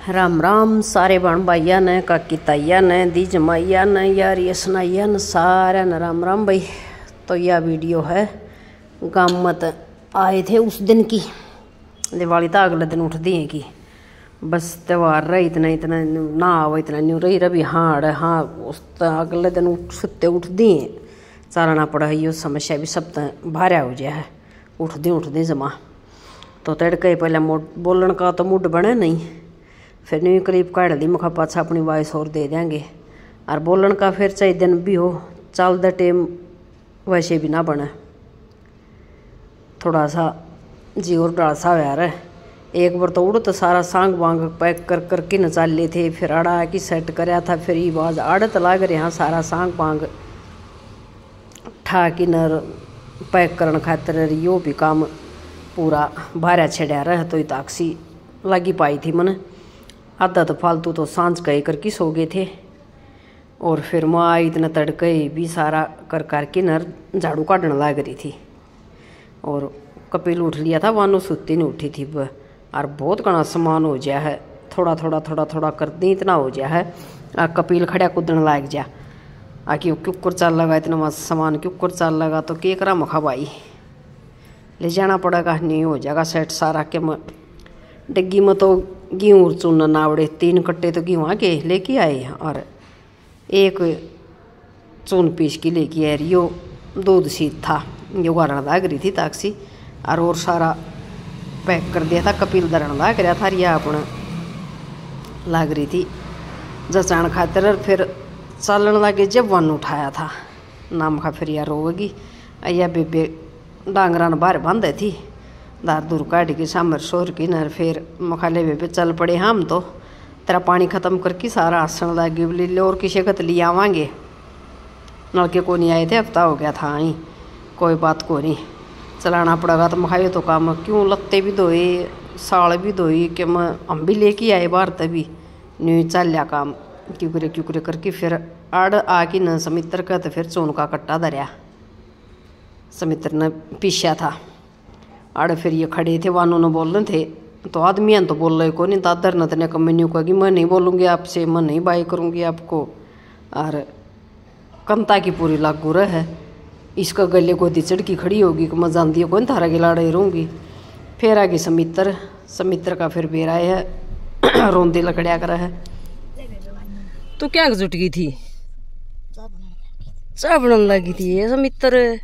राम राम सारे बहन भाइया ने काकी ताइया ने दी जमाइया ने यार ये सुनाइया ने सारे न राम राम भाई। तो यह वीडियो है गाँव मत आए थे उस दिन की। दिवाली तो अगले दिन उठ दिए कि बस त्यौहार रहे इतना इतना ना आओ इतना न्यू रही रवि हाड़ हाँ उस अगले दिन सुते उठ दिए चालना पड़ा यो समस्या भी सब भारा हो जाए है उठ दी जमा। तो तड़के पहले बोलन का तो मुड बने नहीं फिर न्यू करीब काट दी मुखा पाछा अपनी वॉइस और दे देंगे और बोलन का फिर चाहे दिन भी हो चल द टेम वैसे भी ना बने थोड़ा सा जी और डाल सा यार एक बार तो उड़ तो सारा सांग वांग पैक कर करके न चाल ले थे फिर आड़ा की सेट कराया था फिर ये बाज आड़त लाग रहे यहाँ सारा सांग वांग ठा की नर पैक करने खातिर यो भी काम पूरा भारा छेड़ा रहा तो ताकसी लगी पाई थी मन आधा तो फालतू तो सांझ कहे करके सो गए थे। और फिर माँ इतना तड़के भी सारा कर करके नर झाड़ू काटने लग रही थी और कपिल उठ लिया था वानो सुती नहीं उठी थी और बहुत घना सामान हो गया है थोड़ा थोड़ा कर दी इतना हो गया है कपिल खड़ा कूदने लाग जा आकि क्यों चल लगा इतना सामान क्यों चल लगा तो के करा मखा भाई ले जाना पड़ेगा नहीं हो जाएगा सेट सारा के डिग्गी में तो गेहूँ चुनना नावड़े 3 कट्टे तो गेहूँ के लेके आए और एक चून पीस की लेके आए यो दूध सीध था यो गारण लाग रही थी ताकसी और सारा पैक कर दिया था कपिल दरण लाग रहा था या अपना लाग रही थी जचाण खातिर फिर चलन लगे जब वन उठाया था नाम खा फिर यार रोगी या बेबे डांगरा बाहर बांधे थी दार दूर काट के सामर शोर की नर फिर मखाले बेबे चल पड़े हम तो तेरा पानी ख़त्म करके सारा आसन लगे ले और किसी कत ले आवांगे नलके को नहीं आए थे हफ्ता हो गया था ही कोई बात को नहीं चलाना पड़ेगा तो मखाए तो काम क्यों लत्ते भी धोए साल भी धोई कि हम भी लेके आए बाहर तभी न्यू चल लिया काम क्यों करे करके फिर आड़ आके न समित्र का तो फिर चोन का कट्टा धरिया समित्र ने पीछा था आड़ फिर ये खड़े थे वानों ने बोल रहे थे तो आदमियां तो बोल रहे को नहीं दादर न तने कम्युनियों का कि मैं नहीं बोलूँगी आपसे मैं नहीं बाई करूँगी आपको और कंता की पूरी लागू रहे इसका गले को दिचड़ की खड़ी होगी कि मैं जानती हूँ कौन थारा के लाड़े रहूँगी। फिर आगे समित्र का फिर बेरा है रोंदे लकड़िया कर है तो क्या जुट गई थी चाय बनाने लगी थी ये समित्र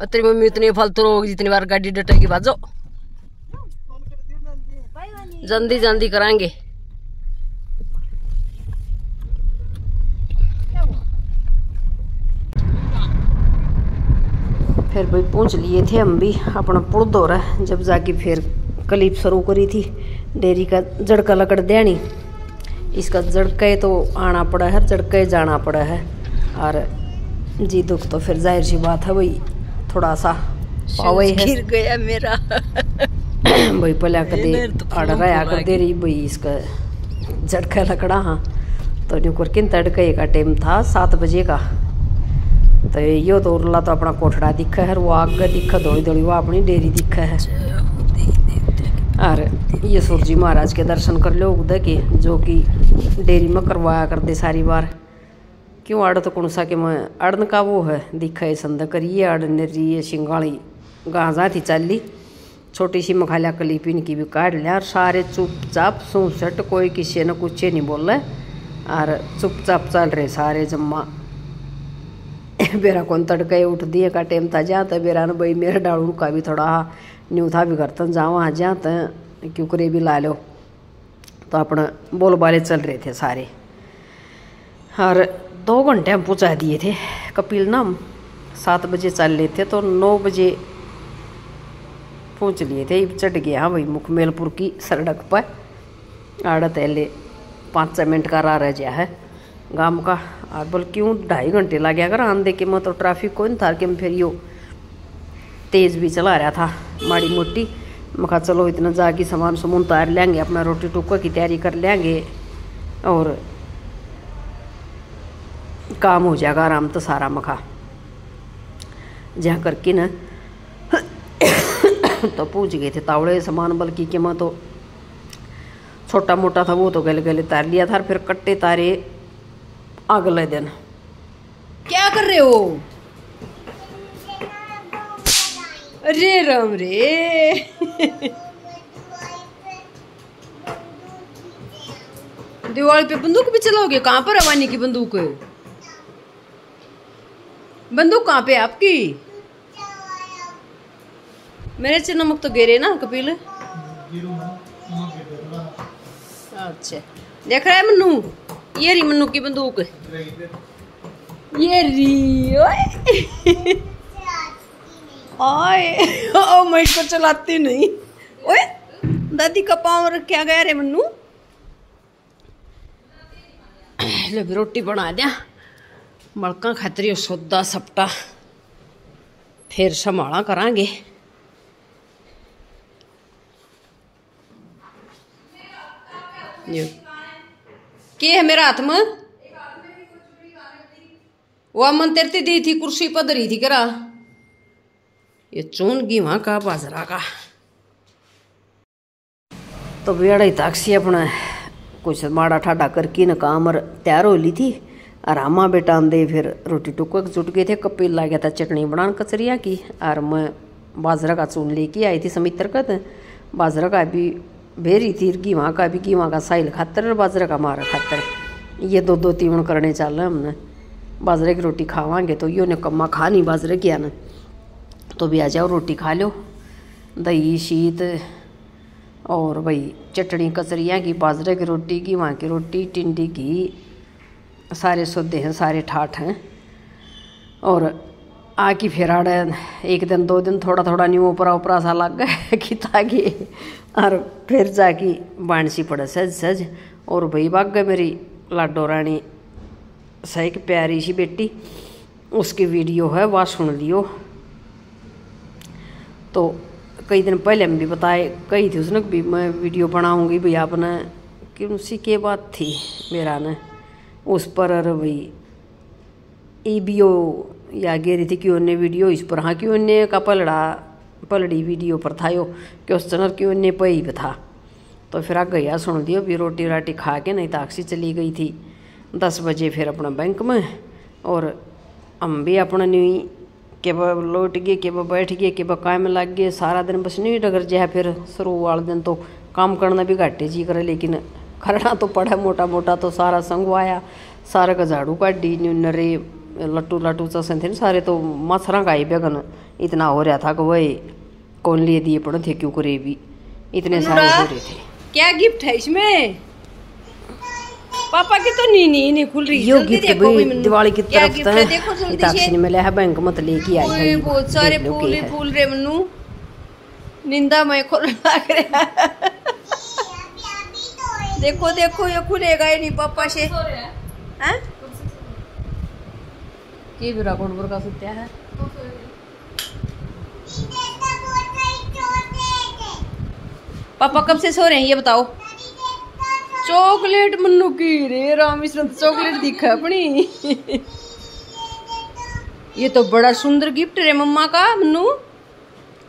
तेरी मम्मी इतनी फालतू रोगी जितनी बार गाड़ी डटेगी बाजो जल्दी कराएंगे। फिर भाई पहुंच लिए थे हम भी अपना पुल दौरा जब जाके फिर क्लिप शुरू करी थी डेयरी का जड़का लकड़ देनी इसका जड़के तो आना पड़ा है जड़के जाना पड़ा है और जी दुख तो फिर जाहिर सी बात है भाई थोड़ा सा पावे है गिर गया मेरा भाई पहले कदे आड़ रहा कर दे रही भाई इसका झटका लकड़ा हाँ तो न्यू करके तड़के का टाइम था 7 बजे का तो यो तो उरला तो अपना कोठड़ा दिखा है वो आग दिखा दौड़ी वो अपनी डेयरी दिखा है और ये सूरजी महाराज के दर्शन कर लो उदय के जो कि डेयरी में करवाया कर दे सारी बार क्यों आड़ तो कौन सा कि मैं अड़न का वो है दिखा है संद करिए अड़ नरी शिंगाली गाजा थी चाली छोटी सी मखालिया कलीपिन की भी काट लिया और सारे चुपचाप सूसट कोई किसी ने कुछ नहीं बोल रहे और चुपचाप चल रहे सारे जम्मा बेरा कौन तड़के उठ दिए का टाइम था जहाँ तो बेरा ने भाई मेरे डालू का भी थोड़ा न्यू था भी करता जाओ वहाँ जहाँ तो क्यों करे भी ला लो तो अपना बोल बाले चल रहे थे सारे और 2 घंटे हम पहुँचा दिए थे कपिल ना 7 बजे चल रहे थे तो 9 बजे पहुँच लिए थे चढ़ गया हाँ भाई मुखमेलपुर की सड़क पर आड़ा तहले 5-6 मिनट का राह रह गया है गांव का और बोल क्यों 2.5 घंटे लग गया अगर आंधे के मैं तो ट्रैफिक को नहीं था कि फिर यो तेज़ भी चला रहा था माड़ी मोटी मखा चलो इतना जाके सामान सुमान उतार लेंगे अपना रोटी टुक्का की तैयारी कर लेंगे और काम हो जाएगा आराम तो सारा मखा जहाँ करके न तो पूछ गए थे तावड़े सामान, बल्कि कि मैं तो छोटा मोटा था वो तो गले गले तार लिया था, फिर कट्टे तारे अगले दिन। क्या कर रहे हो? अरे राम रे दिवाली पे बंदूक भी चलाओगे? कहाँ पर है वानी की बंदूक? बंदूक कहाँ पे आपकी? मेरे से नमक तो गिरे ना कपिल। अच्छा देख रहा है मन्नू, ये रही मन्नू की बंदूक, ये रही। ओए ओ मैं इसको चलाती नहीं। ओए दादी का पाँव रखा गया रे मन्नू। ले भी रोटी बना दिया, मड़का खातरी सौदा सपटा फिर संभाला करांगे। के है मेरा हाथ में? वो मन तेरती दी थी, कुर्सी पर धरी थी करा। ये चून की वहां का बाजरा का तो बेड़ा ही ताकसी अपना कुछ माड़ा ठाडा करके न काम और तैयार हो ली थी। आरामा बेटा दे फिर रोटी टुक जुट गए थे। कपिल ला गया था चटनी बनान कचरिया की, और मैं बाजरा का चून लेके आई थी समित्र का। बाजरा का भी भेरी थी, गेहूँ का भी, गेहूँ का साइल खातर और बाजरा का मारा खातर। ये दो दो तीवन करने चल रहे हमने। बाजरे की रोटी खावांगे तो यो ने कम्मा खा नहीं बाजरे की आना, तो भी आ जाओ रोटी खा लो। दही शीत और भाई चटनी कचरियाँ की, बाजरे की रोटी की, वहाँ की रोटी, टिंडी की, सारे सौदे हैं, सारे ठाठ हैं। और आकी फिर आड़े एक दिन दो दिन थोड़ा थोड़ा न्यू ऊपरा ऊपरा सा लग गए कि ताकि, और फिर जाके बाणसी पड़े सज सज। और भाई भाग गए मेरी लाडो रानी सही की प्यारी सी बेटी, उसकी वीडियो है वह सुन लियो। तो कई दिन पहले हम भी बताए कही थी उसने भी मैं वीडियो बनाऊंगी भाई आपने, कि उसी के बात थी मेरा ने उस पर। अरे भाई ई बी ओ या गे रही थी कि उन्हें वीडियो इस पर, हाँ कि उन्हें का पलड़ी वीडियो पर था यो, कि उस चैनल की उन्हें पे ही था। तो फिर आ गया सुन दियो भी रोटी राटी खा के, नहीं ताकसी चली गई थी 10 बजे फिर अपना बैंक में। और हम भी अपना न्यू के बा लौट गए, के बा बैठ गए, के बा काम लग गए सारा दिन। बस नहीं डगर जाए फिर शुरू वाले दिन तो काम करना भी घाटे जी करे, लेकिन करना तो पड़ा मोटा मोटा। तो सारा संगवाया, सारा का झाड़ू काटी, नरे लट्टू लट्टू चसन थे सारे, तो मच्छरा का ही बेगन इतना हो रहा था कि वही कौन लिए दिए पड़े थे, क्यों करे भी इतने सारे हो रहे थे। क्या गिफ्ट है इसमें? पापा की तो नहीं खुल रही। यो गिफ्ट भी दिवाली की तरफ से ताकसी ने मिला है, बैंक मत लेके आई है। बहुत सारे फूल ही फूल रे मन्नू, निंदा मैं खोल लग रहा। देखो देखो ये खुलेगा ही नहीं पापा से। हैं की बिरा कोड का सुत्या है। पापा कब से सो रहे हैं ये बताओ? चॉकलेट मन्नू की रे राम, इसने चॉकलेट दिखा अपनी। ये तो बड़ा सुंदर गिफ्ट रे मम्मा का मन्नू,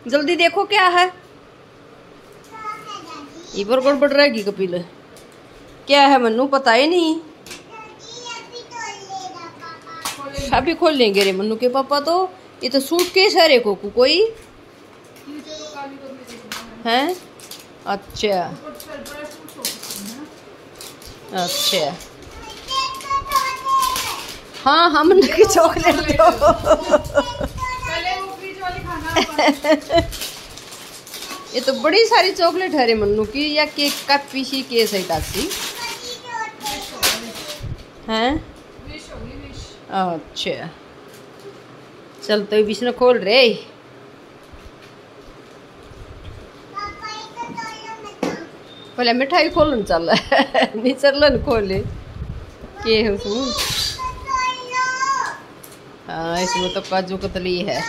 जल्दी देखो क्या है। ये पर गड़बड़ रहेगी कपिल, क्या है मन्नू पता ही नहीं। अभी खोल लेंगे रे मन्नू के पापा। तो ये तो सूटकेस है रे कोकू कोई हैं? अच्छा अच्छा हाँ हाँ मन्नू की चॉकलेट दो। ये तो बड़ी सारी चॉकलेट है रे मन्नू की, या केक का पीसी केस है ताकसी हैं? अच्छा चल तो बीच में खोल रे। पहले मिठाई खोलन चल नहीं चलन खोले के है उसमें। हाँ इसमें तो काजू कतली है।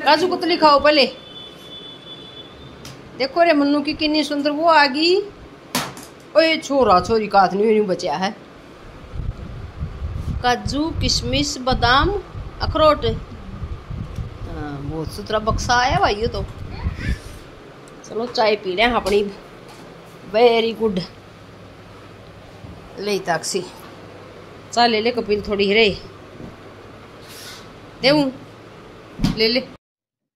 काजू कतली खाओ पहले। देखो रे मन्नू की कितनी सुंदर वो आ गई। ओए छोरा छोरी का नहीं बचा है। काजू किशमिश बादाम अखरोट। हाँ, बहुत सुथरा बक्सा आया भाई ये तो। चलो चाय पी लें अपनी। Very good. ले ताक्सी चाय ले ले कपिल, थोड़ी रे दे ले ले।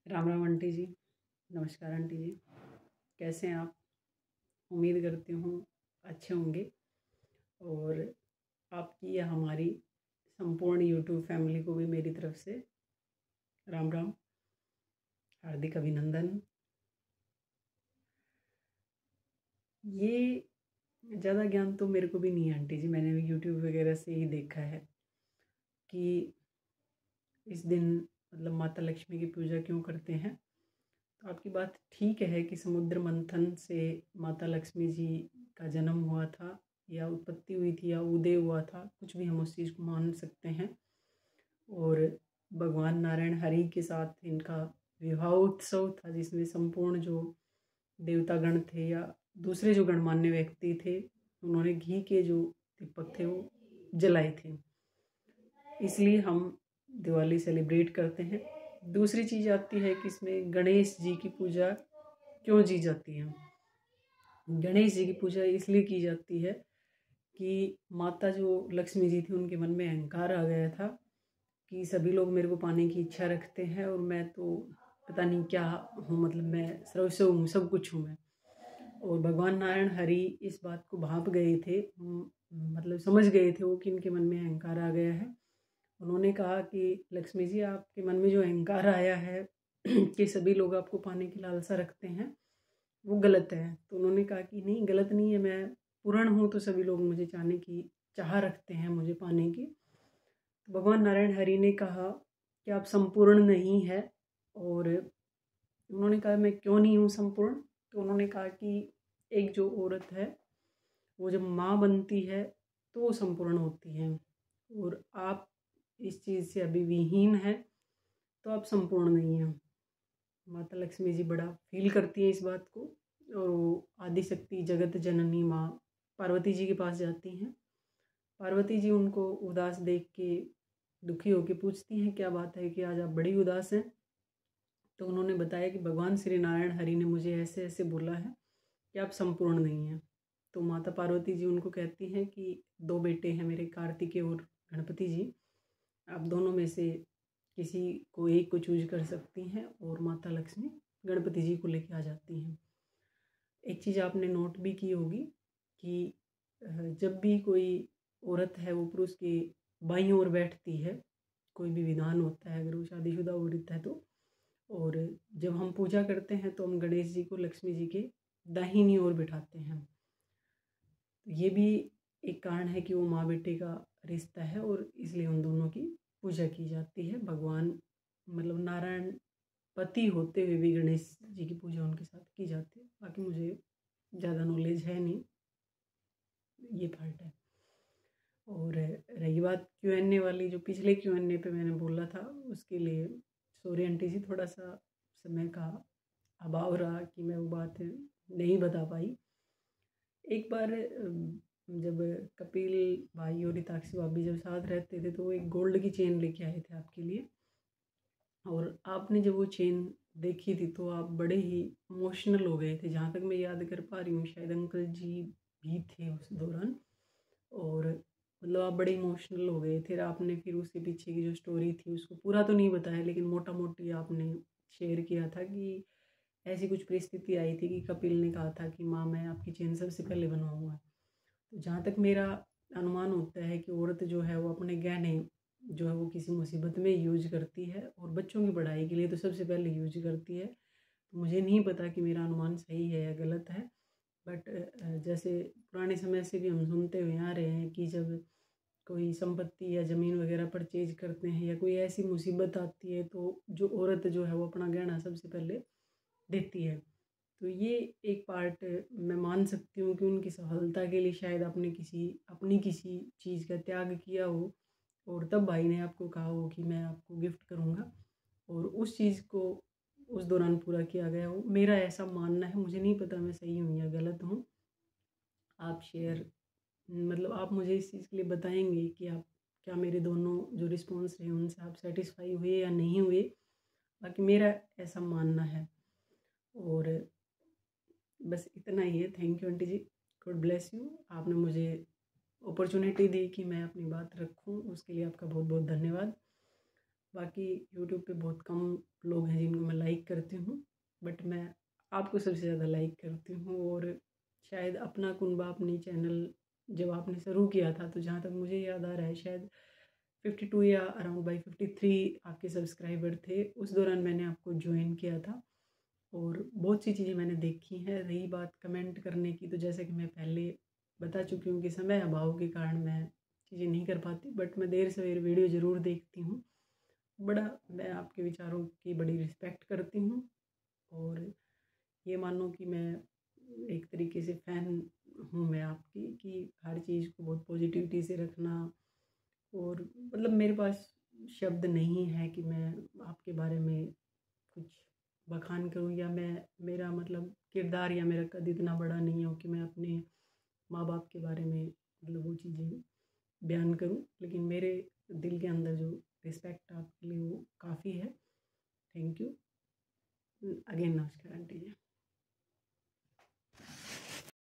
राम राम आंटी जी। नमस्कार आंटी जी, कैसे हैं आप? उम्मीद करती हूँ अच्छे होंगे। और आपकी या हमारी संपूर्ण यूट्यूब फैमिली को भी मेरी तरफ से राम राम, हार्दिक अभिनंदन। ये ज़्यादा ज्ञान तो मेरे को भी नहीं है आंटी जी, मैंने भी यूट्यूब वगैरह से ही देखा है कि इस दिन मतलब माता लक्ष्मी की पूजा क्यों करते हैं। तो आपकी बात ठीक है कि समुद्र मंथन से माता लक्ष्मी जी का जन्म हुआ था, या उत्पत्ति हुई थी, या उदय हुआ था, कुछ भी हम उस चीज़ को मान सकते हैं। और भगवान नारायण हरि के साथ इनका विवाह उत्सव था, जिसमें संपूर्ण जो देवतागण थे या दूसरे जो गणमान्य व्यक्ति थे, उन्होंने घी के जो दीपक थे वो जलाए थे। इसलिए हम दिवाली सेलिब्रेट करते हैं। दूसरी चीज़ आती है कि इसमें गणेश जी की पूजा क्यों की जाती है। गणेश जी की पूजा इसलिए की जाती है कि माता जो लक्ष्मी जी थी, उनके मन में अहंकार आ गया था कि सभी लोग मेरे को पाने की इच्छा रखते हैं और मैं तो पता नहीं क्या हूँ, मतलब मैं सर्वस्व हूँ, सब कुछ हूँ मैं। और भगवान नारायण हरि इस बात को भाप गए थे, मतलब समझ गए थे वो कि इनके मन में अहंकार आ गया है। उन्होंने कहा कि लक्ष्मी जी, आपके मन में जो अहंकार आया है कि सभी लोग आपको पाने की लालसा रखते हैं, वो गलत है। तो उन्होंने कहा कि नहीं, गलत नहीं है, मैं पूर्ण हूँ, तो सभी लोग मुझे चाहने की चाह रखते हैं, मुझे पाने की। तो भगवान नारायण हरि ने कहा कि आप संपूर्ण नहीं है। और उन्होंने कहा मैं क्यों नहीं हूँ संपूर्ण। तो उन्होंने कहा कि एक जो औरत है वो जब माँ बनती है तो वो संपूर्ण होती है, और आप इस चीज़ से अभी विहीन है, तो आप संपूर्ण नहीं हैं। माता लक्ष्मी जी बड़ा फील करती है इस बात को, और वो आदिशक्ति जगत जननी माँ पार्वती जी के पास जाती हैं। पार्वती जी उनको उदास देख के दुखी होकर पूछती हैं क्या बात है कि आज आप बड़ी उदास हैं। तो उन्होंने बताया कि भगवान श्री नारायण हरि ने मुझे ऐसे ऐसे बोला है कि आप संपूर्ण नहीं हैं। तो माता पार्वती जी उनको कहती हैं कि दो बेटे हैं मेरे, कार्तिकेय और गणपति जी, आप दोनों में से किसी को एक को चूज कर सकती हैं। और माता लक्ष्मी गणपति जी को लेके आ जाती हैं। एक चीज़ आपने नोट भी की होगी कि जब भी कोई औरत है वो पुरुष के बाईं ओर बैठती है, कोई भी विधान होता है, अगर वो शादीशुदा औरत है तो। और जब हम पूजा करते हैं तो हम गणेश जी को लक्ष्मी जी के दाहिनी ओर बिठाते हैं। तो ये भी एक कारण है कि वो माँ बेटे का रिश्ता है, और इसलिए उन दोनों की पूजा की जाती है। भगवान मतलब नारायण पति होते हुए भी गणेश जी की पूजा उनके साथ की जाती है। बाकी मुझे ज़्यादा नॉलेज है नहीं, ये पार्ट है। और रही बात Q&A वाली, जो पिछले Q&A पे मैंने बोला था, उसके लिए सॉरी आंटी जी, थोड़ा सा समय का अभाव रहा कि मैं वो बात नहीं बता पाई। एक बार जब कपिल भाई और हिताक्षी भाभी जब साथ रहते थे, तो वो एक गोल्ड की चेन लेके आए थे आपके लिए। और आपने जब वो चेन देखी थी तो आप बड़े ही इमोशनल हो गए थे, जहाँ तक मैं याद कर पा रही हूँ। शायद अंकल जी भी थे उस दौरान, और मतलब आप बड़े इमोशनल हो गए थे। आपने फिर उसके पीछे की जो स्टोरी थी उसको पूरा तो नहीं बताया, लेकिन मोटा मोटी आपने शेयर किया था कि ऐसी कुछ परिस्थिति आई थी कि कपिल ने कहा था कि माँ मैं आपकी चेन सबसे पहले बनवाऊँगा। तो जहाँ तक मेरा अनुमान होता है कि औरत जो है वो अपने गहने जो है वो किसी मुसीबत में यूज करती है, और बच्चों की पढ़ाई के लिए तो सबसे पहले यूज करती है। तो मुझे नहीं पता कि मेरा अनुमान सही है या गलत है, बट जैसे पुराने समय से भी हम सुनते हुए आ रहे हैं कि जब कोई संपत्ति या ज़मीन वगैरह परचेज करते हैं या कोई ऐसी मुसीबत आती है, तो जो औरत जो है वो अपना गहना सबसे पहले देती है। तो ये एक पार्ट मैं मान सकती हूँ कि उनकी सफलता के लिए शायद आपने अपनी किसी चीज़ का त्याग किया हो, और तब भाई ने आपको कहा हो कि मैं आपको गिफ्ट करूँगा, और उस चीज़ को उस दौरान पूरा किया गया हो। मेरा ऐसा मानना है, मुझे नहीं पता मैं सही हूँ या गलत हूँ। आप शेयर मतलब आप मुझे इस चीज़ के लिए बताएंगे कि आप क्या मेरे दोनों जो रिस्पॉन्स रहे उनसे आप सेटिस्फाई हुए या नहीं हुए, बाकी मेरा ऐसा मानना है। और बस इतना ही है। Thank you aunty ji, God bless you. आपने मुझे अपॉर्चुनिटी दी कि मैं अपनी बात रखूं, उसके लिए आपका बहुत बहुत धन्यवाद। बाकी यूट्यूब पे बहुत कम लोग हैं जिनको मैं लाइक करती हूँ, बट मैं आपको सबसे ज़्यादा लाइक करती हूँ। और शायद अपना कुनबा अपनी चैनल जब आपने शुरू किया था, तो जहाँ तक मुझे याद आ रहा है शायद 52 या अराउंड बाई 53 आपके सब्सक्राइबर थे। उस दौरान मैंने आपको ज्वाइन किया था और बहुत सी चीज़ें मैंने देखी हैं। रही बात कमेंट करने की, तो जैसे कि मैं पहले बता चुकी हूँ कि समय अभाव के कारण मैं चीज़ें नहीं कर पाती, बट मैं देर सवेर वीडियो ज़रूर देखती हूँ। मैं आपके विचारों की बड़ी रिस्पेक्ट करती हूँ और ये मानो कि मैं एक तरीके से फ़ैन हूँ मैं आपकी, कि हर चीज़ को बहुत पॉजिटिविटी से रखना। और मतलब मेरे पास शब्द नहीं है कि मैं आपके बारे में कुछ बखान करूँ, या मेरा मतलब किरदार या मेरा कद इतना बड़ा नहीं हो कि मैं अपने माँ बाप के बारे में मतलब वो चीज़ें बयान करूँ। लेकिन मेरे दिल के अंदर जो रिस्पेक्ट आपके लिए वो काफ़ी है। Thank you again. नमस्कार आंटी जी।